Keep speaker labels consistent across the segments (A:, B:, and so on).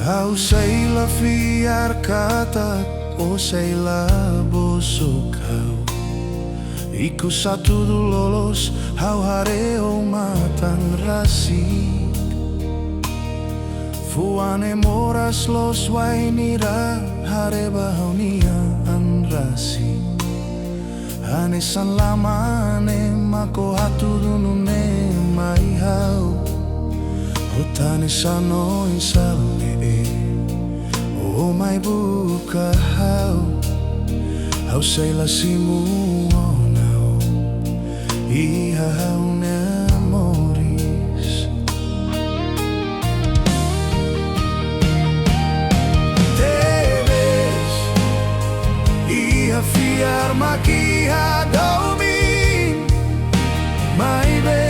A: Au seila fiar katak o seila bosok hau Iku satu du lolos hau hareo matang rasi Fuane moras los wainira hareba haunia an rasi Hanesan lamane mako hatu dunune mai hau Hotane sano insale o mai buka hau seila simu onau iha hau ne amoris Teves iha fiar makiha domin mai be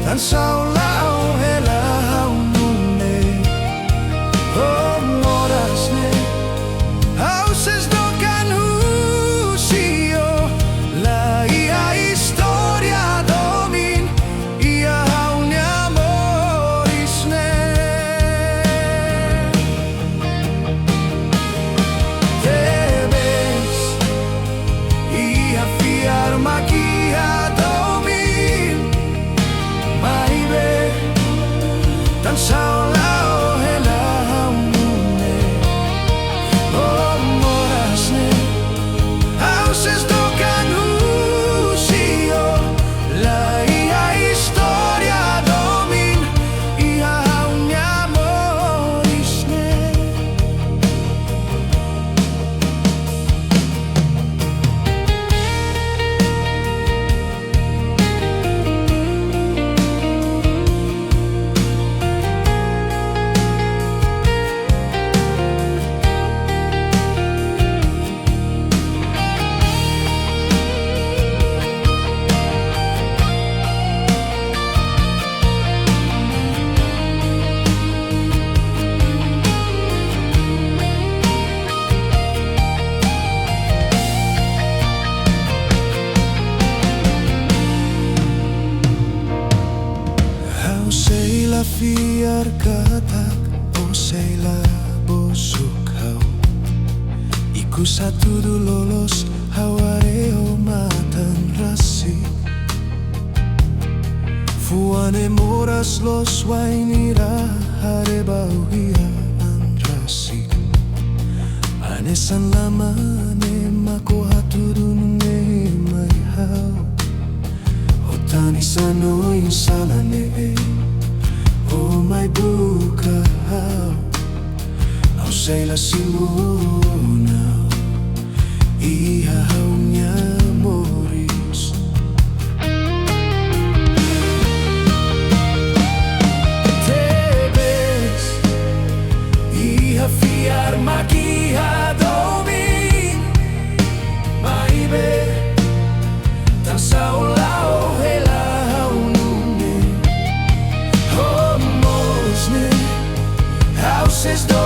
A: tan saulau hela hau nune oh morasne houses do canusio la ia historia domin ia haune amorisne Tebes ia fiar makia domin mai be tan saulau hela haune oh morasne houses do canusio la ia historia domin ia haune amorisne Hau seila fiar katak o seila bosok hau Iku satu du lolos hau areo matan rasi Fuane moras los wainira harebau hia an rasi Anesan lamane mako hatu dunune mai hau Otani sano insalane oh mai buka au seila simuna iha haunya moris Tebes iha fiar makia domin mai be tan saulau hela haunune houses do